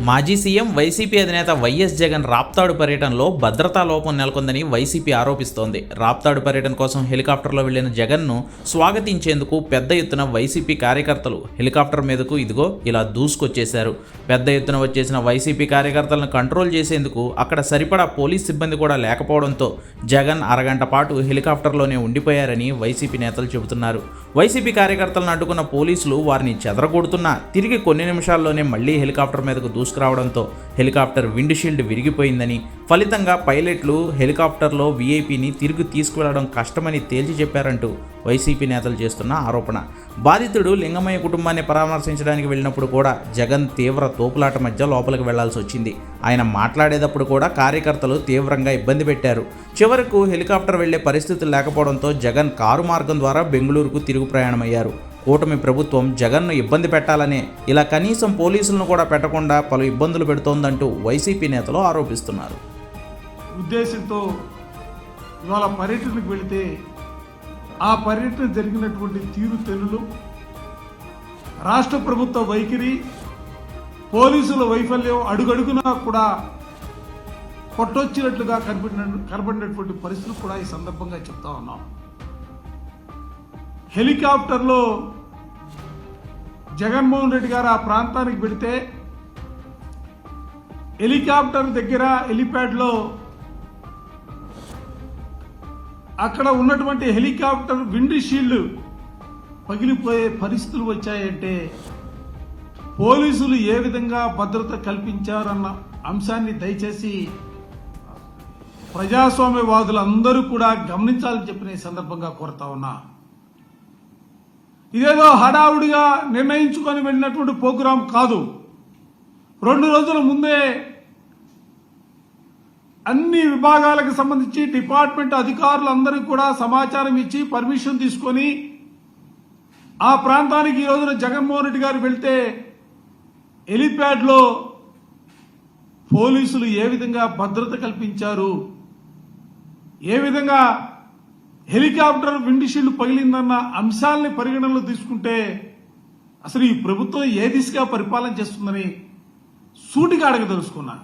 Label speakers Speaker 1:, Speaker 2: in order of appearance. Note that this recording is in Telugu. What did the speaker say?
Speaker 1: మాజీ సీఎం వైసీపీ అధినేత వైఎస్ జగన్ రాప్తాడు పర్యటనలో భద్రతా లోపం నెలకొందని వైసీపీ ఆరోపిస్తోంది. రాప్తాడు పర్యటన కోసం హెలికాప్టర్లో వెళ్లిన జగన్ను స్వాగతించేందుకు పెద్ద ఎత్తున వైసీపీ కార్యకర్తలు హెలికాప్టర్ మీదకు ఇలా దూసుకొచ్చేశారు. పెద్ద ఎత్తున వచ్చేసిన వైసీపీ కార్యకర్తలను కంట్రోల్ చేసేందుకు అక్కడ సరిపడా పోలీస్ సిబ్బంది కూడా లేకపోవడంతో జగన్ అరగంట పాటు హెలికాప్టర్లోనే ఉండిపోయారని వైసీపీ నేతలు చెబుతున్నారు. వైసీపీ కార్యకర్తలను అడ్డుకున్న పోలీసులు వారిని చెదరగొడుతున్నా తిరిగి కొన్ని నిమిషాల్లోనే మళ్లీ హెలికాప్టర్ మీదకు దూసుకురావడంతో హెలికాప్టర్ విండ్ షీల్డ్ విరిగిపోయిందని, ఫలితంగా పైలట్లు హెలికాప్టర్లో వీఐపీని తిరిగి తీసుకువెళ్లడం కష్టమని తేల్చి చెప్పారంటూ వైసీపీ నేతలు చేస్తున్న ఆరోపణ. బాధితుడు లింగమయ్య కుటుంబాన్ని పరామర్శించడానికి వెళ్ళినప్పుడు కూడా జగన్ తీవ్ర తోపులాట మధ్య లోపలికి వెళ్లాల్సి వచ్చింది. ఆయన మాట్లాడేటప్పుడు కూడా కార్యకర్తలు తీవ్రంగా ఇబ్బంది పెట్టారు. చివరకు హెలికాప్టర్ వెళ్లే పరిస్థితులు లేకపోవడంతో జగన్ కారు మార్గం ద్వారా బెంగళూరుకు తిరుగు ప్రయాణమయ్యారు. కూటమి ప్రభుత్వం జగన్ను ఇబ్బంది పెట్టాలనే ఇలా కనీసం పోలీసులను కూడా పెట్టకుండా పలు ఇబ్బందులు పెడుతోందంటూ వైసీపీ నేతలు ఆరోపిస్తున్నారు.
Speaker 2: ఉద్దేశంతో ఇవాళ పర్యటనకు వెళితే ఆ పర్యటన జరిగినటువంటి తీరుతెన్నులు, రాష్ట్ర ప్రభుత్వ వైఖరి, పోలీసుల వైఫల్యం అడుగడుగునా కూడా కొట్టొచ్చినట్లుగా కనబడినటువంటి పరిస్థితులు కూడా ఈ సందర్భంగా చెప్తా ఉన్నాం. హెలికాప్టర్లో జగన్మోహన్ రెడ్డి గారు ఆ ప్రాంతానికి వెళితే హెలికాప్టర్ దగ్గర హెలిప్యాడ్లో అక్కడ ఉన్నటువంటి హెలికాప్టర్ విండ్ షీల్డ్ పగిలిపోయే పరిస్థితులు వచ్చాయంటే పోలీసులు ఏ విధంగా భద్రత కల్పించారన్న అంశాన్ని దయచేసి ప్రజాస్వామ్యవాదులందరూ కూడా గమనించాలని చెప్పిన ఈ సందర్భంగా కోరుతా ఉన్నా. ఇదేదో హడావుడిగా నిర్ణయించుకొని వెళ్ళినటువంటి ప్రోగ్రాం కాదు. 2 రోజుల ముందే అన్ని విభాగాలకు సంబంధించి డిపార్ట్మెంట్ అధికారులందరికీ కూడా సమాచారం ఇచ్చి పర్మిషన్ తీసుకొని ఆ ప్రాంతానికి ఈ రోజున జగన్మోహన్ రెడ్డి గారు వెళ్తే హెలిప్యాడ్లో పోలీసులు ఏ విధంగా భద్రత కల్పించారు, ఏ విధంగా హెలికాప్టర్ విండ్ షీల్డ్ పగిలిందన్న అంశాలని పరిగణనలో తీసుకుంటే అసలు ఈ ప్రభుత్వం ఏ దిశగా పరిపాలన చేస్తుందని సూటిగా అడగదలుచుకున్నా.